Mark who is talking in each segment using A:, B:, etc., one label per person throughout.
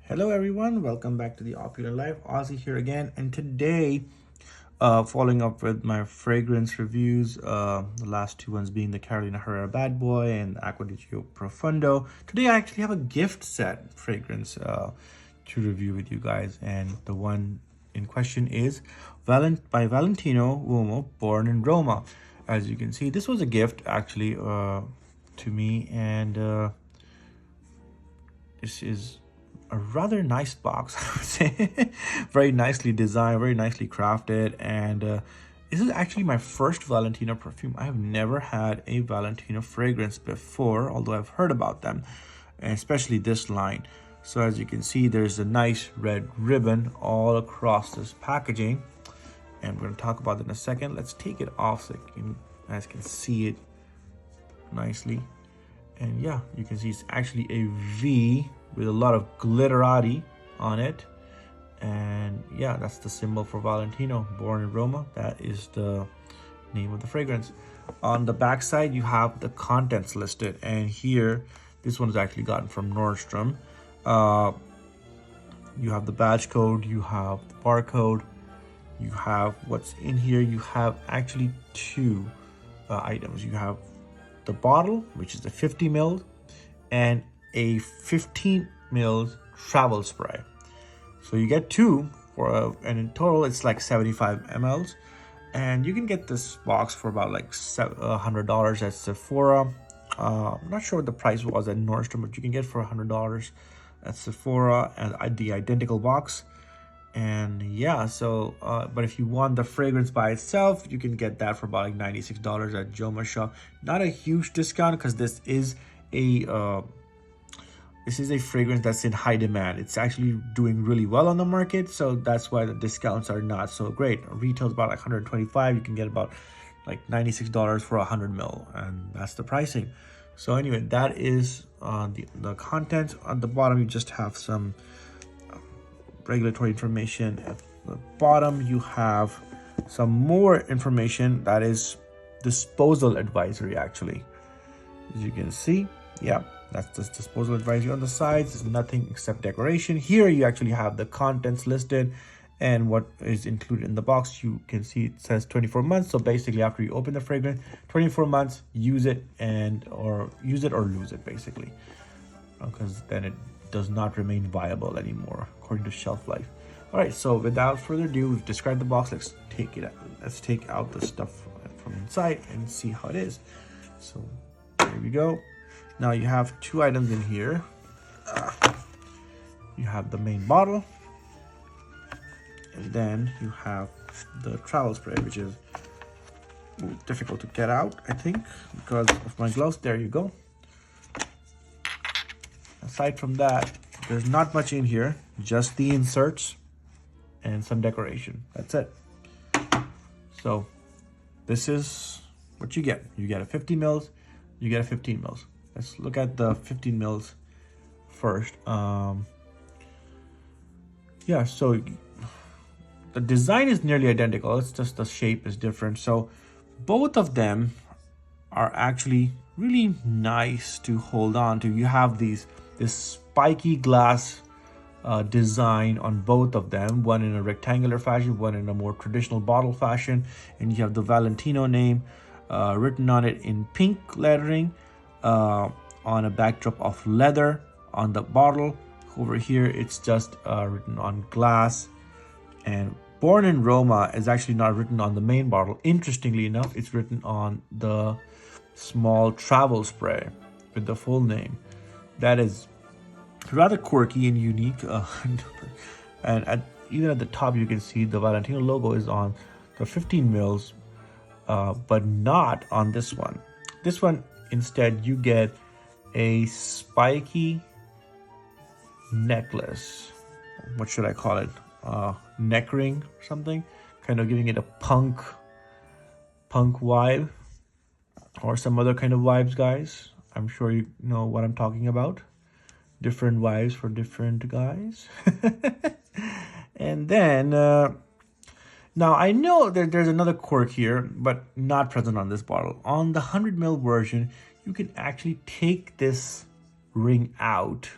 A: Hello everyone, welcome back to the Opulent Life. Ozzy here again, and today, following up with my fragrance reviews, the last two ones being the Carolina Herrera Bad Boy and Acqua di Gio Profondo. Today I actually have a gift set fragrance to review with you guys, and the one in question is by Valentino Uomo, born in Roma. As you can see, this was a gift actually to me, and this is a rather nice box, I would say. Very nicely designed, very nicely crafted, and this is actually my first Valentino perfume. I have never had a Valentino fragrance before, although I've heard about them, and especially this line. So as you can see, there's a nice red ribbon all across this packaging, and we're going to talk about that in a second. Let's take it off so you guys can see it nicely. And yeah, you can see it's actually a V with a lot of glitterati on it. And yeah, that's the symbol for Valentino, born in Roma. That is the name of the fragrance. On the back side, you have the contents listed. And here, this one is actually gotten from Nordstrom. You have the badge code, you have the barcode, you have what's in here. You have actually two items. You have the bottle, which is the 50 ml, and a 15 ml travel spray. So you get two and in total it's like 75 mls, and you can get this box for about like $100 at Sephora. I'm not sure what the price was at Nordstrom, but you can get for $100 at Sephora and the identical box. And yeah, so but if you want the fragrance by itself, you can get that for about like $96 at Joma shop. Not a huge discount, because this is a fragrance that's in high demand. It's actually doing really well on the market, so that's why the discounts are not so great. Retail's about like 125. You can get about like $96 for 100 ml, and that's the pricing. So anyway, that is the content. On the bottom, you just have some regulatory information. At the bottom, you have some more information that is disposal advisory, actually. As you can see, yeah, that's the disposal advisory. On the sides is nothing except decoration. Here you actually have the contents listed and what is included in the box. You can see it says 24 months. So basically, after you open the fragrance, 24 months, use it or lose it, basically, because then it does not remain viable anymore according to shelf life. All right, so without further ado, we've described the box. Let's take out the stuff from inside and see how it is. So there we go. Now you have two items in here. You have the main bottle, and then you have the travel spray, which is difficult to get out, I think, because of my gloves. There you go. Aside from that, there's not much in here, just the inserts and some decoration. That's it. So this is what you get. You get a 50 mils, you get a 15 mils. Let's look at the 15 mils first. Yeah, so the design is nearly identical. It's just the shape is different. So both of them are actually really nice to hold on to. You have this spiky glass design on both of them, one in a rectangular fashion, one in a more traditional bottle fashion, and you have the Valentino name written on it in pink lettering on a backdrop of leather on the bottle. Over here it's just written on glass, and born in Roma is actually not written on the main bottle. Interestingly enough, it's written on the small travel spray with the full name. That is rather quirky and unique. And even at the top, you can see the Valentino logo is on the 15 mils, but not on this one. This one, instead, you get a spiky necklace. What should I call it? Neck ring or something, kind of giving it a punk vibe, or some other kind of vibes, guys. I'm sure you know what I'm talking about. Different vibes for different guys. And then now I know that there's another quirk here, but not present on this bottle. On the 100 ml version, you can actually take this ring out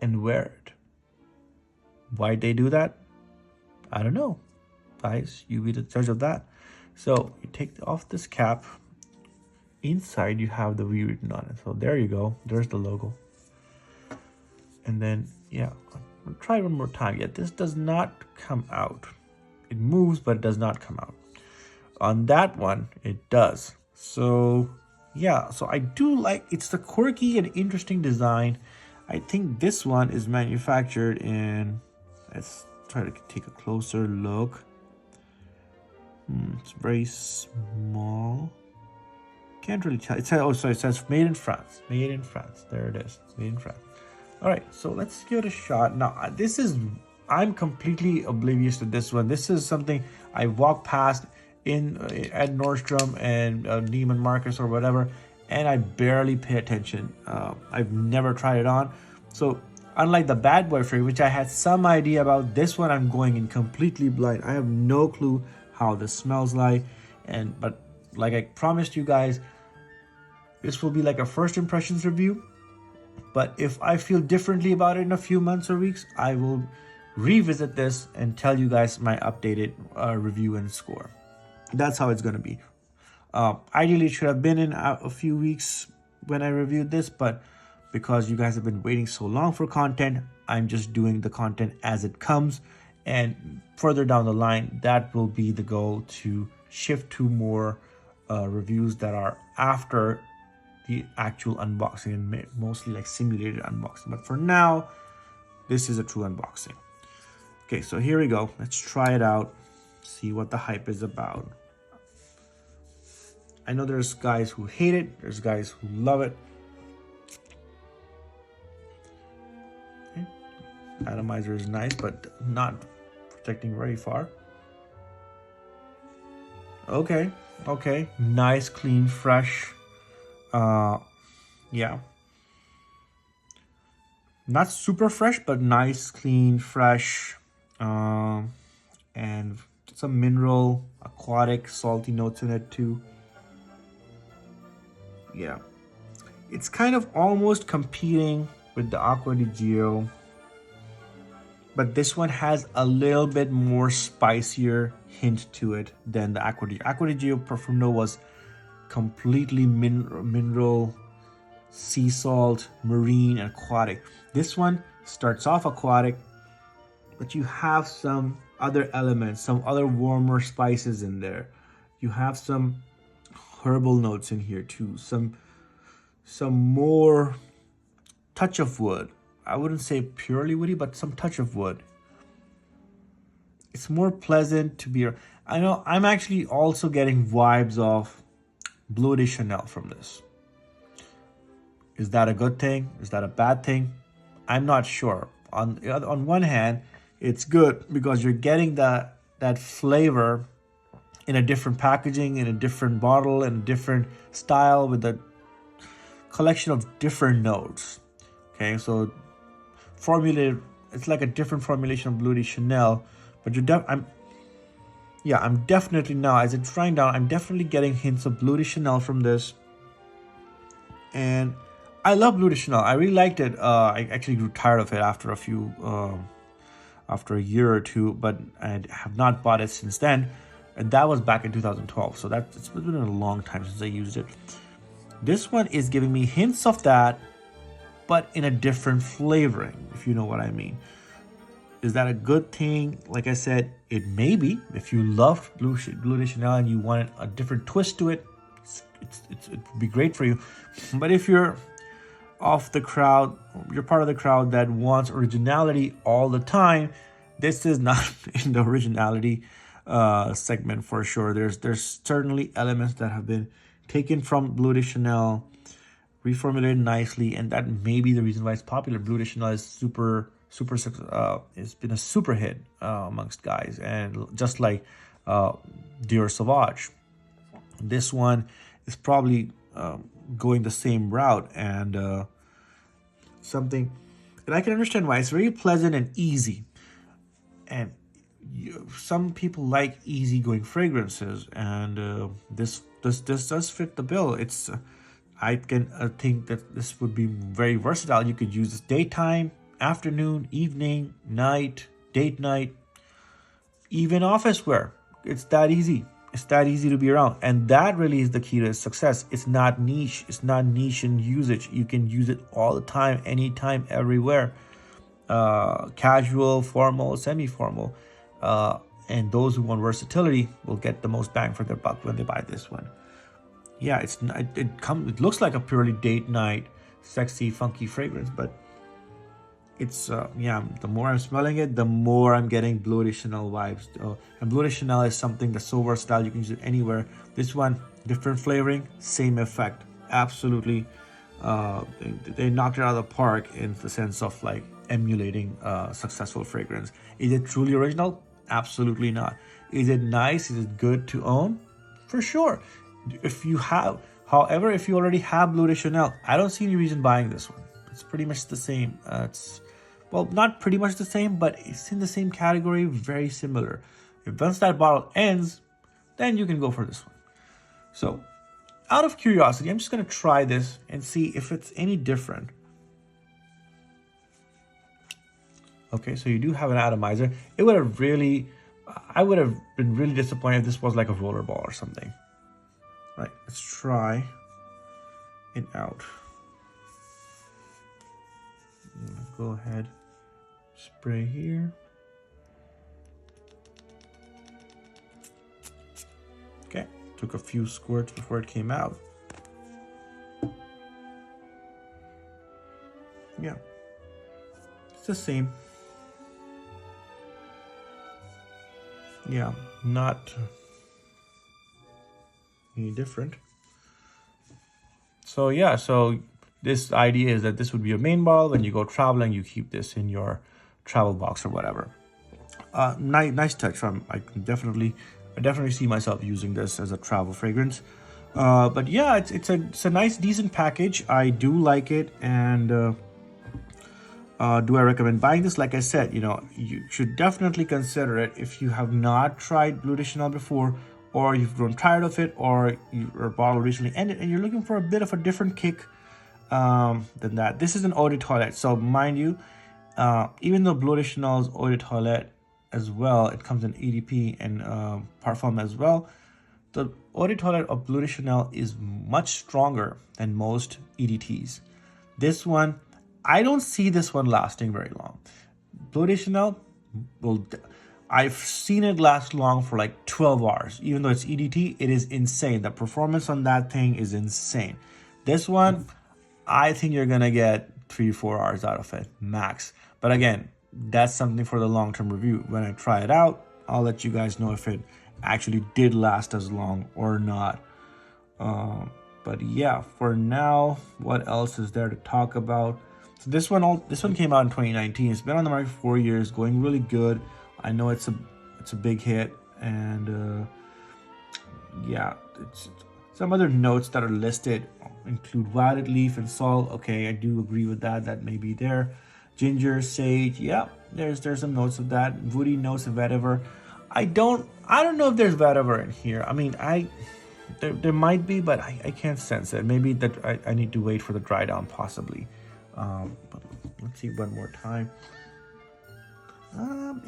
A: and wear it. Why'd they do that? I don't know. Guys, you be the judge of that. So you take off this cap. Inside you have the V written on it. So there you go. There's the logo. And then, yeah, I'll try one more time. Yeah, this does not come out. It moves, but it does not come out. On that one, it does. So yeah, so I do like, it's the quirky and interesting design. I think this one is manufactured in, let's try to take a closer look. It's very small. Can't really tell. It says, oh, sorry, it says made in France. Made in France. There it is. Made in France. All right, so let's give it a shot. Now, I'm completely oblivious to this one. This is something I walked past at Nordstrom and Neiman Marcus or whatever, and I barely pay attention. I've never tried it on. So unlike the Bad Boy Free, which I had some idea about, this one I'm going in completely blind. I have no clue how this smells like, but like I promised you guys, this will be like a first impressions review. But if I feel differently about it in a few months or weeks, I will revisit this and tell you guys my updated review and score. That's how it's going to be. Ideally, it should have been in a few weeks when I reviewed this, but because you guys have been waiting so long for content, I'm just doing the content as it comes. And further down the line, that will be the goal, to shift to more reviews that are after the actual unboxing and mostly like simulated unboxing. But for now, this is a true unboxing. Okay, so here we go. Let's try it out, see what the hype is about. I know there's guys who hate it, there's guys who love it. Okay. Atomizer is nice, but not protecting very far. Okay, nice, clean, fresh. Yeah, not super fresh, but nice, clean, fresh, and some mineral, aquatic, salty notes in it too. Yeah, it's kind of almost competing with the Aqua di Gio, but this one has a little bit more spicier hint to it than the Aqua di Gio. Aqua di Gio Profundo was completely mineral, sea salt, marine, and aquatic. This one starts off aquatic, but you have some other elements, some other warmer spices in there. You have some herbal notes in here too, some more touch of wood. I wouldn't say purely woody, but some touch of wood. It's more pleasant to be. I know I'm actually also getting vibes of Bleu de Chanel from this. Is that a good thing? Is that a bad thing? I'm not sure. On one hand, it's good because you're getting that flavor in a different packaging, in a different bottle, in a different style, with a collection of different notes. Okay, so formulated, it's like a different formulation of Bleu de Chanel, but I'm definitely, now as it's drying down, I'm definitely getting hints of Bleu de Chanel from this. And I love Bleu de Chanel. I really liked it. I actually grew tired of it after a year or two, but I have not bought it since then. And that was back in 2012. So it's been a long time since I used it. This one is giving me hints of that, but in a different flavoring, if you know what I mean. Is that a good thing? Like I said, it may be. If you love Bleu de Chanel and you wanted a different twist to it, it would be great for you. But if you're off the crowd, you're part of the crowd that wants originality all the time, this is not in the originality segment for sure. There's certainly elements that have been taken from Bleu de Chanel, reformulated nicely, and that may be the reason why it's popular. Bleu de Chanel is it's been a super hit amongst guys, and just like Dior Sauvage, this one is probably going the same route, and something that I can understand why. It's very pleasant and easy, and some people like easygoing fragrances, and this does fit the bill. I can think that this would be very versatile. You could use this daytime, afternoon, evening, night, date night, even office wear. It's that easy. It's that easy to be around. And that really is the key to success. It's not niche. It's not niche in usage. You can use it all the time, anytime, everywhere. Casual, formal, semi-formal. And those who want versatility will get the most bang for their buck when they buy this one. Yeah, it looks like a purely date night, sexy, funky fragrance, but it's yeah, the more I'm smelling it, the more I'm getting Bleu de Chanel vibes. And Bleu de Chanel is something that's so versatile, you can use it anywhere. This one, different flavoring, same effect. Absolutely, they knocked it out of the park in the sense of like emulating successful fragrance. Is it truly original? Absolutely not. Is it nice? Is it good to own? For sure. If you have, however, if you already have Bleu de Chanel, I don't see any reason buying this one. It's pretty much the same. It's, well, not pretty much the same, but it's in the same category, very similar. If once that bottle ends, then you can go for this one. So, out of curiosity, I'm just gonna try this and see if it's any different. Okay, so you do have an atomizer. It would have really, I would have been really disappointed if this was like a roller ball or something. Right, let's try it out. Go ahead, spray here. Okay, took a few squirts before it came out. Yeah, it's the same. Yeah, not any different. So yeah, so this idea is that this would be your main bottle. When you go traveling, you keep this in your travel box or whatever. Nice touch. I definitely see myself using this as a travel fragrance. But yeah, it's a nice, decent package. I do like it, and do I recommend buying this? Like I said, you know, you should definitely consider it if you have not tried Bleu de Chanel before, or you've grown tired of it, or your bottle recently ended and you're looking for a bit of a different kick than that. This is an eau de toilette. So mind you, even though Bleu de Chanel's eau de toilette as well, it comes in EDP and Parfum as well. The eau de toilette of Bleu de Chanel is much stronger than most EDTs. This one, I don't see this one lasting very long. Bleu de Chanel, well, I've seen it last long for like 12 hours. Even though it's EDT, it is insane. The performance on that thing is insane. This one, I think you're gonna get 3-4 hours out of it, max. But again, that's something for the long-term review. When I try it out, I'll let you guys know if it actually did last as long or not. But yeah, for now, what else is there to talk about? So this one came out in 2019. It's been on the market for 4 years, going really good. I know it's a big hit, and yeah, some other notes that are listed include violet leaf and salt. Okay, I do agree with that. That may be there. Ginger, sage. Yeah, there's some notes of that. Woody notes of vetiver. I don't know if there's vetiver in here. I mean, there might be, but I can't sense it. Maybe that I need to wait for the dry down, possibly. But let's see one more time.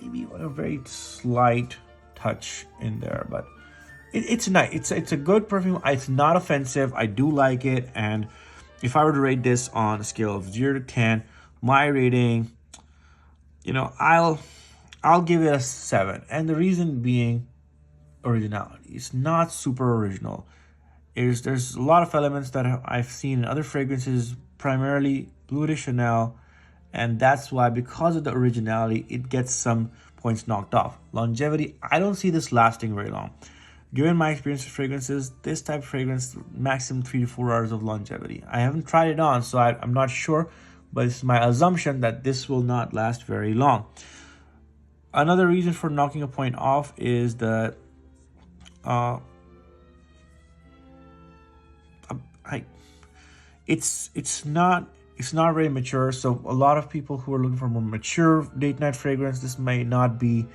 A: Maybe a very slight touch in there, but it's nice. It's a good perfume. It's not offensive. I do like it, and if I were to rate this on a scale of 0 to 10, my rating, you know, I'll give it a 7, and the reason being originality. It's not super original. There's a lot of elements that I've seen in other fragrances, primarily Bleu de Chanel. And that's why, because of the originality, it gets some points knocked off. Longevity, I don't see this lasting very long. Given my experience with fragrances, this type of fragrance, maximum 3 to 4 hours of longevity. I haven't tried it on, so I'm not sure, but it's my assumption that this will not last very long. Another reason for knocking a point off is that it's not very mature. So a lot of people who are looking for more mature date night fragrance, this may not be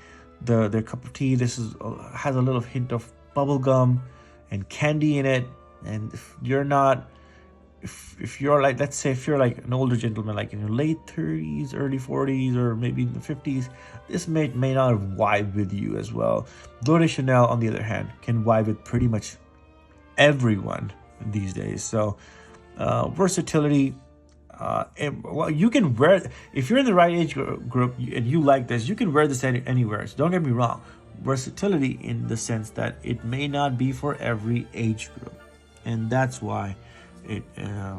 A: their cup of tea. This has a little hint of bubblegum and candy in it. And if if you're like, let's say if you're like an older gentleman, like in your late 30s, early 40s, or maybe in the 50s, this may not vibe with you as well. Though de Chanel, on the other hand, can vibe with pretty much everyone these days. So versatility. Well, you can wear, if you're in the right age group and you like this, you can wear this anywhere. So don't get me wrong, versatility in the sense that it may not be for every age group, and that's why it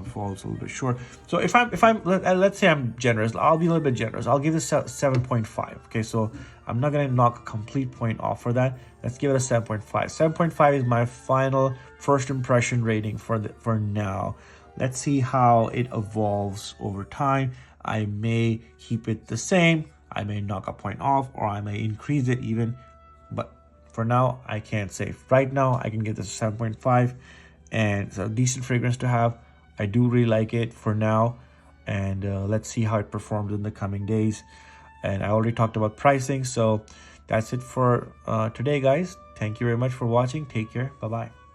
A: falls a little bit short. So if I'm let's say I'm generous, I'll be a little bit generous. I'll give this 7.5. Okay, so I'm not gonna knock a complete point off for that. Let's give it a 7.5. 7.5 is my final first impression rating for now. Let's see how it evolves over time. I may keep it the same, I may knock a point off, or I may increase it even. But for now, I can't say. Right now, I can give this a 7.5, and it's a decent fragrance to have. I do really like it for now, and let's see how it performs in the coming days. And I already talked about pricing, so that's it for today, guys. Thank you very much for watching. Take care. Bye-bye.